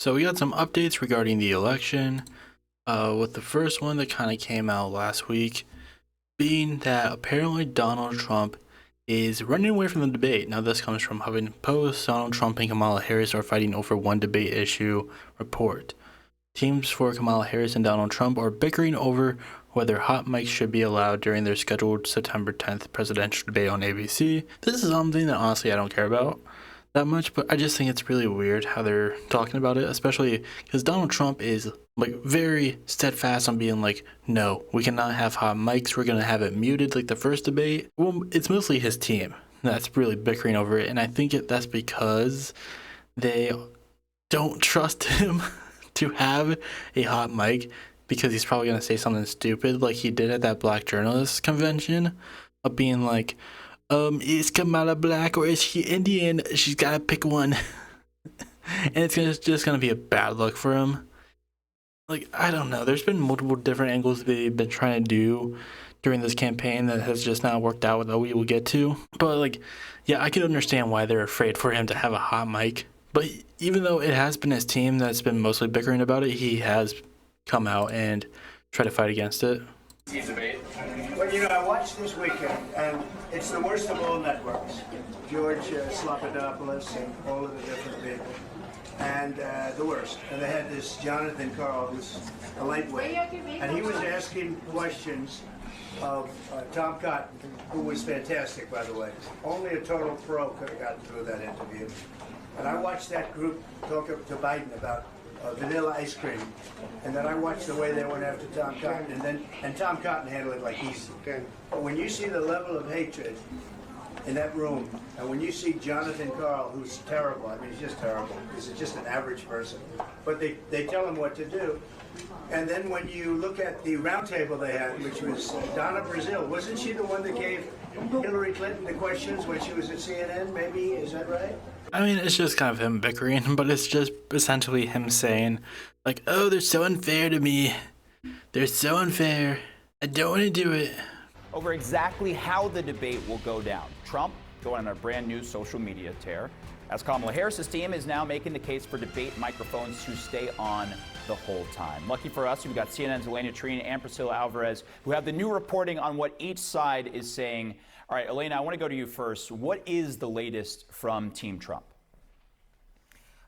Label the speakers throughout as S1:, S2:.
S1: So we got some updates regarding the election, with the first one that kind of came out last week being that apparently Donald Trump is running away from the debate. Now this comes from Huffington Post. Donald Trump and Kamala Harris are fighting over one debate issue report. Teams for Kamala Harris and Donald Trump are bickering over whether hot mics should be allowed during their scheduled September 10th presidential debate on ABC. This is something that honestly I don't care about that much, but I just think it's really weird how they're talking about it, especially because Donald Trump is like very steadfast on being like, no, we cannot have hot mics, we're gonna have it muted like the first debate. Well, it's mostly his team that's really bickering over it, and I think that's because they don't trust him to have a hot mic, because he's probably gonna say something stupid like he did at that black journalists convention of being like, is Kamala black or is she Indian? She's gotta pick one. And it's just gonna be a bad look for him. Like, I don't know. There's been multiple different angles they've been trying to do during this campaign that has just not worked out, that we will get to. But, like, yeah, I can understand why they're afraid for him to have a hot mic. But even though it has been his team that's been mostly bickering about it, he has come out and tried to fight against it.
S2: Well, I watched this weekend, and it's the worst of all networks. George Slopadopoulos and all of the different people, and the worst. And they had this Jonathan Karl, who's a lightweight, and he was asking questions of Tom Cotton, who was fantastic, by the way. Only a total pro could have gotten through that interview. And I watched that group talk to Biden about vanilla ice cream, and then I watched the way they went after Tom Cotton, and Tom Cotton handled it like easy. But when you see the level of hatred in that room, and when you see Jonathan Karl, who's terrible, I mean, he's just terrible. He's just an average person. But they tell him what to do. And then when you look at the roundtable they had, which was Donna Brazile, wasn't she the one that gave Hillary Clinton the questions when she was at CNN, maybe? Is that right?
S1: I mean, it's just kind of him bickering, but it's just essentially him saying, like, oh, they're so unfair to me. They're so unfair. I don't want to do it.
S3: Over exactly how the debate will go down. Trump going on a brand new social media tear, as Kamala Harris's team is now making the case for debate microphones to stay on the whole time. Lucky for us, we've got CNN's Elena Trine and Priscilla Alvarez, who have the new reporting on what each side is saying. All right, Elena, I want to go to you first. What is the latest from Team Trump?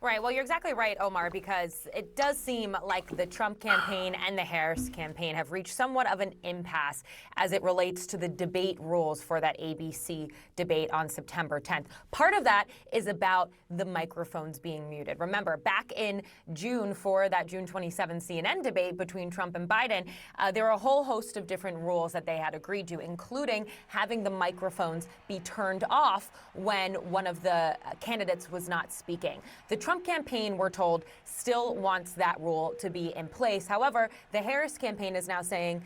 S4: Right. Well, you're exactly right, Omar, because it does seem like the Trump campaign and the Harris campaign have reached somewhat of an impasse as it relates to the debate rules for that ABC debate on September 10th. Part of that is about the microphones being muted. Remember, back in June for that June 27 CNN debate between Trump and Biden, there were a whole host of different rules that they had agreed to, including having the microphones be turned off when one of the candidates was not speaking. The Trump campaign, we're told, still wants that rule to be in place. However, the Harris campaign is now saying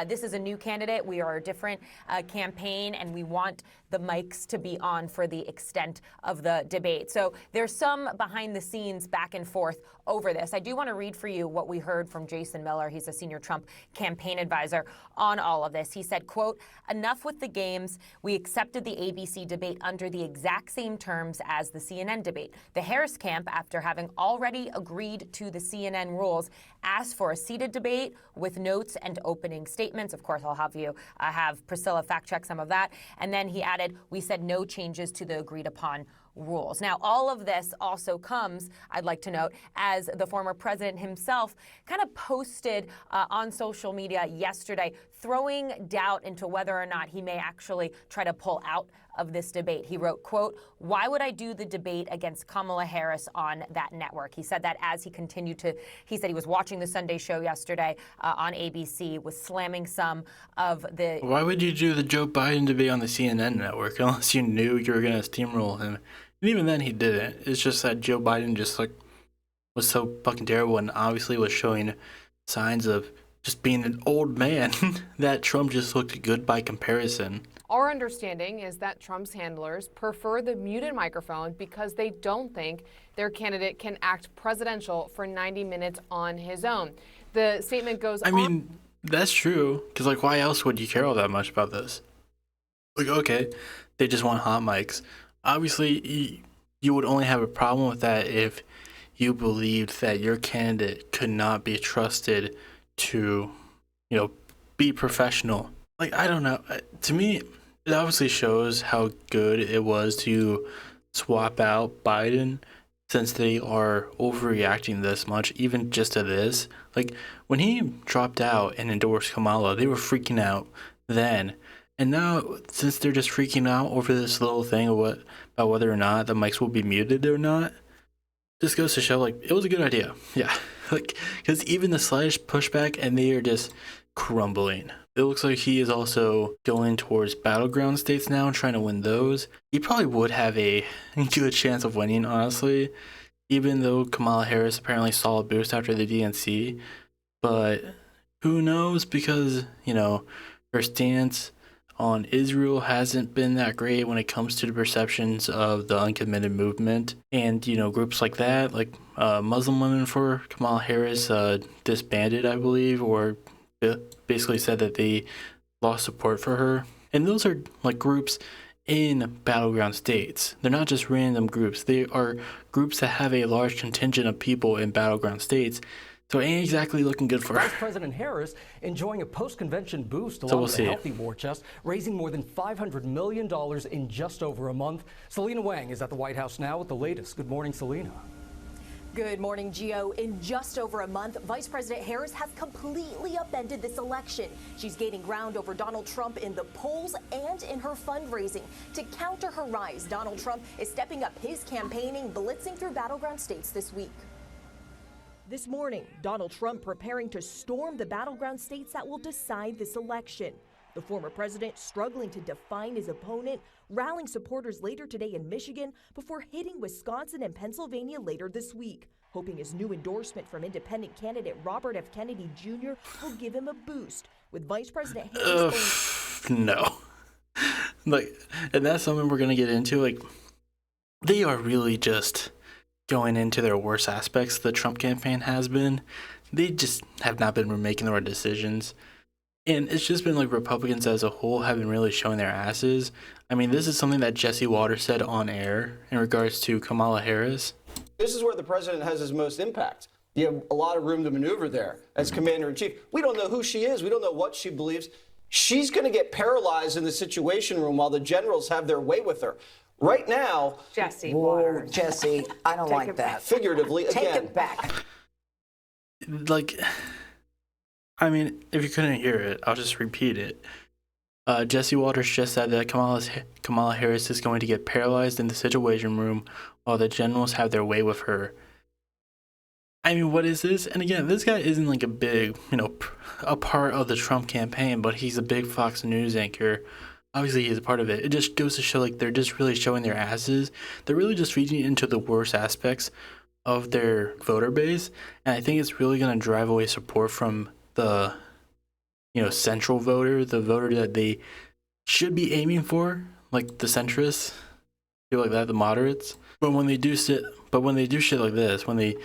S4: this is a new candidate. We are a different campaign, and we want the mics to be on for the extent of the debate. So there's some behind the scenes back and forth over this. I do want to read for you what we heard from Jason Miller. He's a senior Trump campaign advisor on all of this. He said, quote, enough with the games. We accepted the ABC debate under the exact same terms as the CNN debate. The Harris camp, after having already agreed to the CNN rules, asked for a seated debate with notes and opening statements. Of course, I'll have you have Priscilla fact check some of that. And then he added, we said no changes to the agreed upon rules. Now, all of this also comes, I'd like to note, as the former president himself kind of posted on social media yesterday, throwing doubt into whether or not he may actually try to pull out of this debate. He wrote, quote, why would I do the debate against Kamala Harris on that network? He said that as he continued to, he said he was watching the Sunday show yesterday on ABC, was slamming some of the...
S1: Why would you do the Joe Biden debate on the CNN network unless you knew you were going to steamroll him? And even then he didn't. It's just that Joe Biden just like was so fucking terrible and obviously was showing signs of just being an old man that Trump just looked good by comparison.
S5: Our understanding is that Trump's handlers prefer the muted microphone because they don't think their candidate can act presidential for 90 minutes on his own. The statement goes on.
S1: I mean, that's true. Because, like, why else would you care all that much about this? Like, okay, they just want hot mics. Obviously, you would only have a problem with that if you believed that your candidate could not be trusted to, be professional. Like, I don't know. To me, it obviously shows how good it was to swap out Biden, since they are overreacting this much, even just to this. Like, when he dropped out and endorsed Kamala, they were freaking out then. And now, since they're just freaking out over this little thing about whether or not the mics will be muted or not, just goes to show, like, it was a good idea. Yeah. Like, because even the slightest pushback, and they are just crumbling. It looks like he is also going towards battleground states now and trying to win those. He probably would have a good chance of winning, honestly, even though Kamala Harris apparently saw a boost after the DNC. But who knows, because, her stance on Israel hasn't been that great when it comes to the perceptions of the uncommitted movement. And, groups like that, like Muslim Women for Kamala Harris, disbanded, I believe, or basically said that they lost support for her. And those are like groups in battleground states. They're not just random groups. They are groups that have a large contingent of people in battleground states. So it ain't exactly looking good for her.
S6: Vice President Harris enjoying a post-convention boost
S1: So
S6: along
S1: we'll
S6: with
S1: see.
S6: a healthy war chest, raising more than $500 million in just over a month. Selena Wang is at the White House now with the latest. Good morning, Selena.
S7: Good morning, Gio. In just over a month, Vice President Harris has completely upended this election. She's gaining ground over Donald Trump in the polls and in her fundraising. To counter her rise, Donald Trump is stepping up his campaigning, blitzing through battleground states this week. This morning, Donald Trump preparing to storm the battleground states that will decide this election. The former president struggling to define his opponent, rallying supporters later today in Michigan before hitting Wisconsin and Pennsylvania later this week, hoping his new endorsement from independent candidate Robert F. Kennedy Jr. will give him a boost, with Vice President Harris.
S1: No. Like, and that's something we're going to get into. Like, they are really just going into their worst aspects. The Trump campaign has been. They just have not been making the right decisions. And it's just been like Republicans as a whole have been really showing their asses. I mean, this is something that Jesse Waters said on air in regards to Kamala Harris.
S8: This is where the president has his most impact. You have a lot of room to maneuver there as commander-in-chief. We don't know who she is. We don't know what she believes. She's going to get paralyzed in the Situation Room while the generals have their way with her. Right now,
S9: Jesse
S10: Whoa, Jesse, I don't like that.
S8: figuratively,
S10: Take
S8: again,
S10: it back.
S1: Like, I mean, if you couldn't hear it, I'll just repeat it. Jesse Waters just said that Kamala Harris is going to get paralyzed in the Situation Room while the generals have their way with her. I mean, what is this? And again, this guy isn't like a big, a part of the Trump campaign, but he's a big Fox News anchor. Obviously, he's a part of it. It just goes to show, like, they're just really showing their asses. They're really just feeding into the worst aspects of their voter base. And I think it's really going to drive away support from the, central voter, the voter that they should be aiming for, like the centrists, people like that, the moderates. But when they do shit like this, when they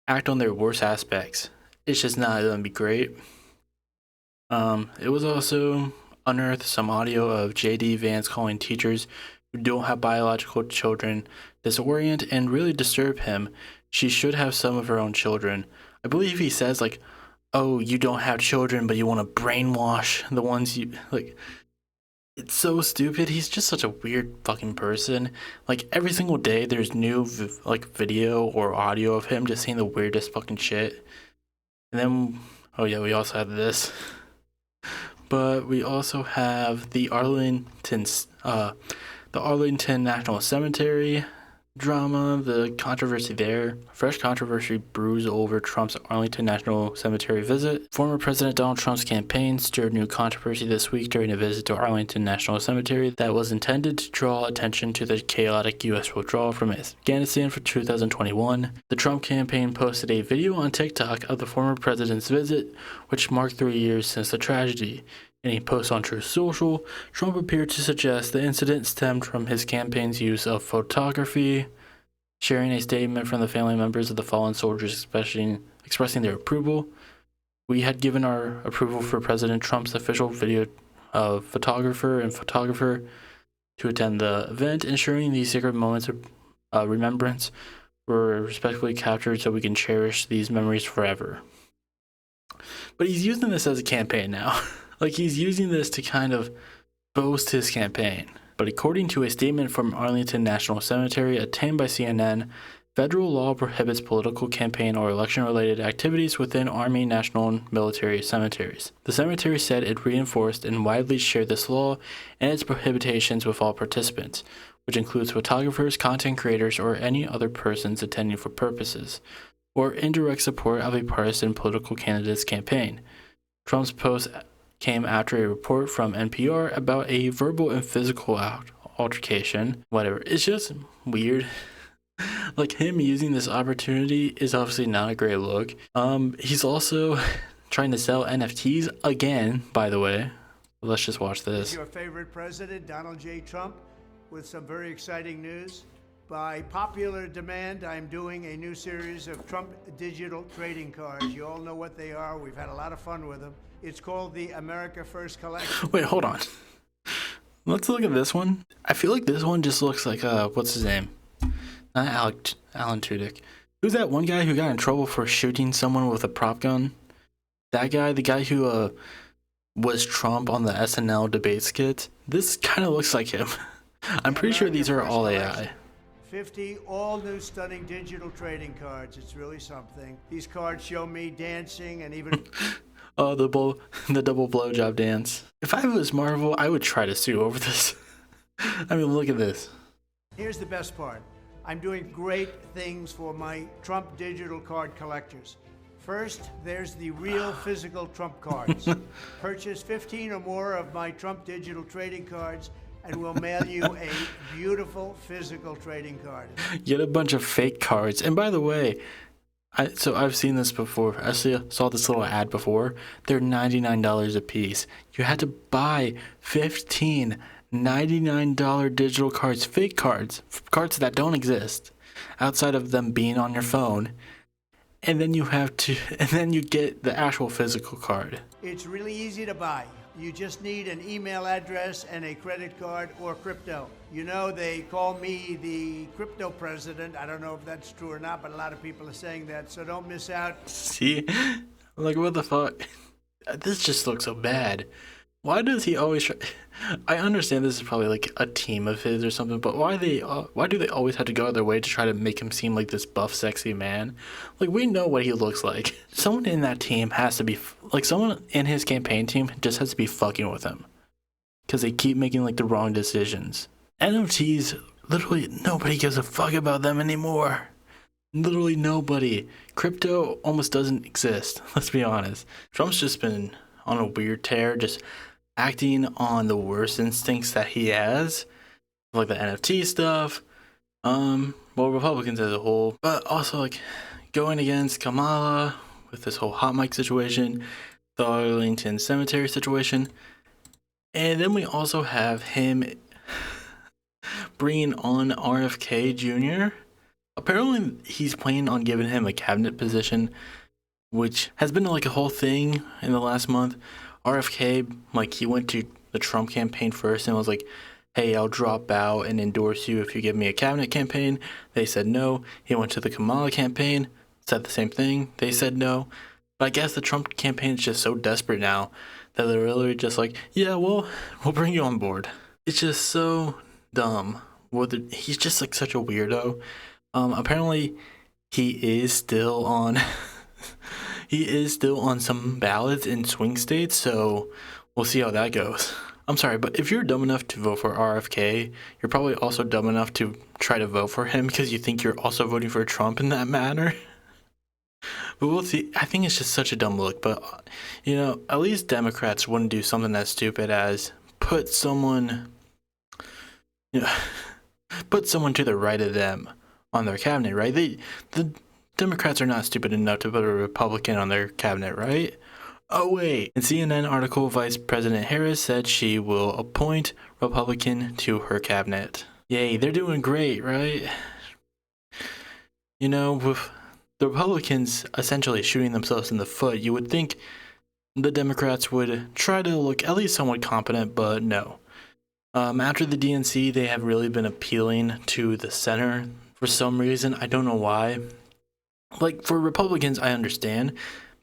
S1: act on their worst aspects, it's just not going to be great. It was also unearthed some audio of J.D. Vance calling teachers who don't have biological children disorient and really disturb him. She should have some of her own children. I believe he says, like, oh, you don't have children, but you want to brainwash the ones you, like, it's so stupid. He's just such a weird fucking person. Like, every single day there's new, video or audio of him just saying the weirdest fucking shit. And then, oh yeah, we also have this. But we also have the Arlington National Cemetery drama, the controversy there. Fresh controversy brews over Trump's Arlington National Cemetery visit. Former President Donald Trump's campaign stirred new controversy this week during a visit to Arlington National Cemetery that was intended to draw attention to the chaotic U.S. withdrawal from Afghanistan for 2021. The Trump campaign posted a video on TikTok of the former president's visit, which marked 3 years since the tragedy. In a post on Truth Social, Trump appeared to suggest the incident stemmed from his campaign's use of photography, sharing a statement from the family members of the fallen soldiers expressing their approval. We had given our approval for President Trump's official video photographer to attend the event, ensuring these sacred moments of remembrance were respectfully captured so we can cherish these memories forever. But he's using this as a campaign now. Like, he's using this to kind of boast his campaign. But according to a statement from Arlington National Cemetery obtained by CNN, federal law prohibits political campaign or election-related activities within Army, national, and military cemeteries. The cemetery said it reinforced and widely shared this law and its prohibitions with all participants, which includes photographers, content creators, or any other persons attending for purposes, or indirect support of a partisan political candidate's campaign. Trump's post came after a report from NPR about a verbal and physical altercation. Whatever. It's just weird. Like, him using this opportunity is obviously not a great look. He's also trying to sell NFTs again, by the way. Let's just watch this.
S2: Your favorite president, Donald J. Trump, with some very exciting news. By popular demand, I'm doing a new series of Trump digital trading cards. You all know what they are. We've had a lot of fun with them. It's called the America First Collection.
S1: Wait, hold on. Let's look at this one. I feel like this one just looks like, what's his name? Not Alan Tudyk. Who's that one guy who got in trouble for shooting someone with a prop gun? That guy, the guy who was Trump on the SNL debate skit. This kind of looks like him. I'm pretty sure these are all AI.
S2: 50 all new stunning digital trading cards. It's really something. These cards show me dancing and even
S1: Oh, the double blowjob dance. If I was Marvel, I would try to sue over this. I mean, look at this.
S2: Here's the best part. I'm doing great things for my Trump digital card collectors. First, there's the real physical Trump cards. Purchase 15 or more of my Trump digital trading cards and we'll mail you a beautiful physical trading card.
S1: Get a bunch of fake cards. And by the way, so I've seen this before. I saw this little ad before. They're $99 a piece. You had to buy 15 $99 digital cards, fake cards that don't exist, outside of them being on your phone. And then you get the actual physical card.
S2: It's really easy to buy. You just need an email address and a credit card or crypto. You know, they call me the crypto president. I don't know if that's true or not, but a lot of people are saying that, so don't miss out.
S1: See? Like, what the fuck? This just looks so bad. Why does he always try? I understand this is probably like a team of his or something, but why do they always have to go out of their way to try to make him seem like this buff, sexy man? Like, we know what he looks like. Someone in that team has to be, like, someone in his campaign team just has to be fucking with him. Because they keep making, like, the wrong decisions. NFTs, literally nobody gives a fuck about them anymore. Literally nobody. Crypto almost doesn't exist, let's be honest. Trump's just been on a weird tear, just acting on the worst instincts that he has, like the NFT stuff, well, Republicans as a whole, but also like going against Kamala with this whole hot mic situation, the Arlington Cemetery situation, and then we also have him bringing on RFK Jr. Apparently, he's planning on giving him a cabinet position, which has been like a whole thing in the last month. RFK, like, he went to the Trump campaign first and was like, hey, I'll drop out and endorse you if you give me a cabinet campaign. They said no. He went to the Kamala campaign, said the same thing. They said no. But I guess the Trump campaign is just so desperate now that they're really just like, yeah, well, we'll bring you on board. It's just so dumb. He's just like such a weirdo. Apparently, he is still on... He is still on some ballots in swing states, so we'll see how that goes. I'm sorry, but if you're dumb enough to vote for RFK, you're probably also dumb enough to try to vote for him because you think you're also voting for Trump in that manner. But we'll see. I think it's just such a dumb look, but, you know, at least Democrats wouldn't do something that stupid as put someone to the right of them on their cabinet, right? The Democrats are not stupid enough to put a Republican on their cabinet, right? Oh, wait. In CNN article, Vice President Harris said she will appoint Republican to her cabinet. Yay, they're doing great, right? You know, with the Republicans essentially shooting themselves in the foot, you would think the Democrats would try to look at least somewhat competent, but no. After the DNC, they have really been appealing to the center for some reason. I don't know why. Like, for Republicans, I understand,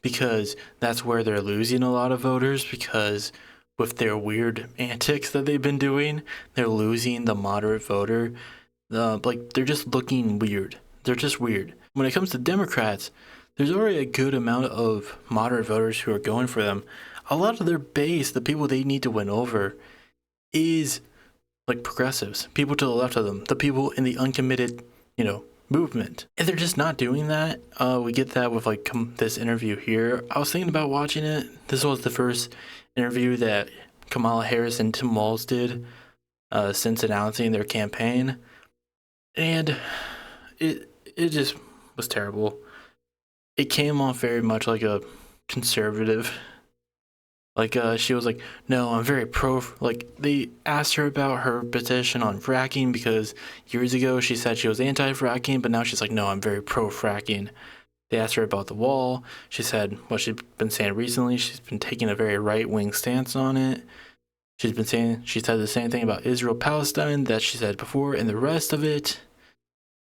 S1: because that's where they're losing a lot of voters, because with their weird antics that they've been doing, they're losing the moderate voter. Like, they're just looking weird. They're just weird. When it comes to Democrats, there's already a good amount of moderate voters who are going for them. A lot of their base, the people they need to win over, is like progressives, people to the left of them, the people in the uncommitted, movement. And they're just not doing that. We get that with like this interview here. I was thinking about watching it. This was the first interview that Kamala Harris and Tim Walz did since announcing their campaign. And it just was terrible. It came off very much like a conservative. Like, she was like, no, I'm very pro. Like, they asked her about her position on fracking because years ago she said she was anti-fracking, but now she's like, no, I'm very pro-fracking. They asked her about the wall. She said what she's been saying recently. She's been taking a very right-wing stance on it. She said the same thing about Israel-Palestine that she said before, and the rest of it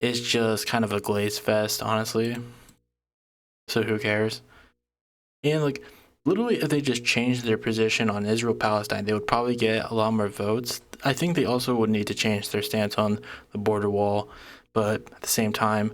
S1: is just kind of a glaze fest, honestly. So who cares? And, like, literally, if they just changed their position on Israel-Palestine, they would probably get a lot more votes. I think they also would need to change their stance on the border wall, but at the same time,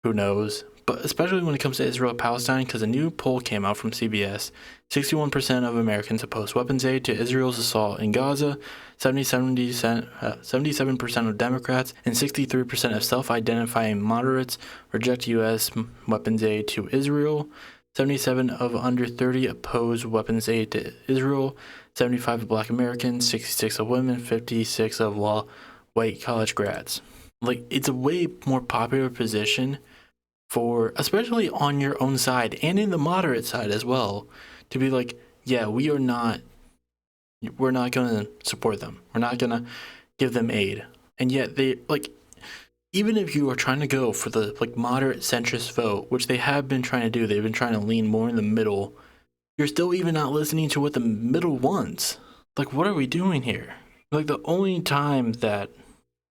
S1: who knows? But especially when it comes to Israel-Palestine, because a new poll came out from CBS, 61% of Americans oppose weapons aid to Israel's assault in Gaza, 77% of Democrats, and 63% of self-identifying moderates reject U.S. weapons aid to Israel. 77 of under 30 oppose weapons aid to Israel, 75 of black Americans, 66 of women, 56 of white college grads. Like, it's a way more popular position for, especially on your own side and in the moderate side as well, to be like, yeah, we're not going to support them. We're not going to give them aid. And yet they, like, even if you are trying to go for the like moderate centrist vote, which they have been trying to do, they've been trying to lean more in the middle, you're still even not listening to what the middle wants. Like, what are we doing here? Like, the only time that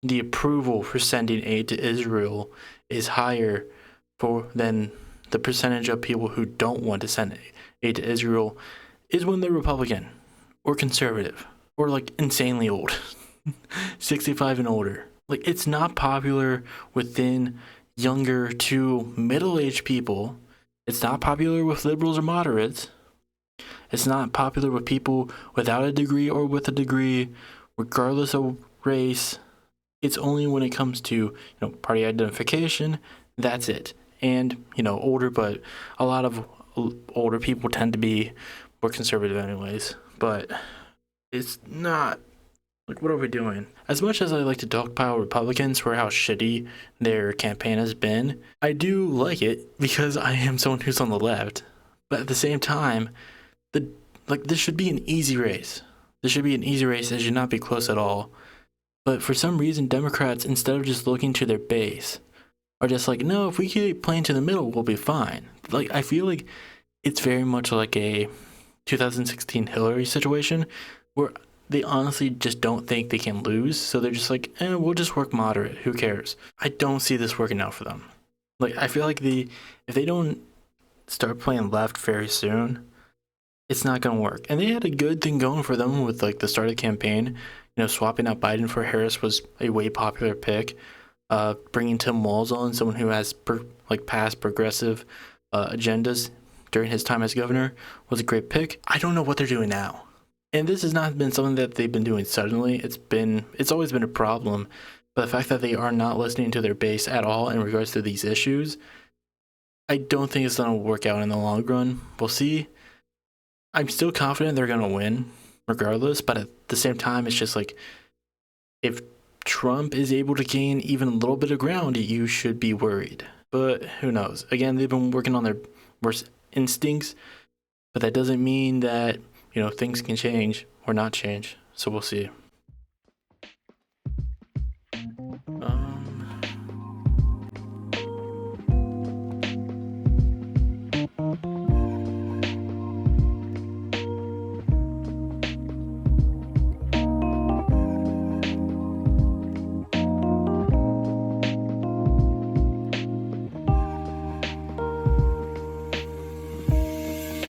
S1: the approval for sending aid to Israel is higher than the percentage of people who don't want to send aid to Israel is when they're Republican or conservative or like insanely old, 65 and older. Like, it's not popular within younger to middle-aged people. It's not popular with liberals or moderates. It's not popular with people without a degree or with a degree, regardless of race. It's only when it comes to, party identification, that's it. And, older, but a lot of older people tend to be more conservative anyways. But it's not. Like, what are we doing? As much as I like to dogpile Republicans for how shitty their campaign has been, I do like it because I am someone who's on the left. But at the same time, this should be an easy race. This should be an easy race. It should not be close at all. But for some reason, Democrats, instead of just looking to their base, are just like, no, if we keep playing to the middle, we'll be fine. Like, I feel like it's very much like a 2016 Hillary situation where they honestly just don't think they can lose, so they're just like, we'll just work moderate, who cares? I don't see this working out for them. Like, I feel like if they don't start playing left very soon, it's not going to work. And they had a good thing going for them with, like, the start of the campaign. Swapping out Biden for Harris was a way popular pick. Bringing Tim Walz on, someone who has, past progressive agendas during his time as governor, was a great pick. I don't know what they're doing now. And this has not been something that they've been doing suddenly. It's always been a problem. But the fact that they are not listening to their base at all in regards to these issues, I don't think it's going to work out in the long run. We'll see. I'm still confident they're going to win regardless. But at the same time, it's just like, if Trump is able to gain even a little bit of ground, you should be worried. But who knows? Again, they've been working on their worst instincts. But that doesn't mean that things can change or not change. So we'll see.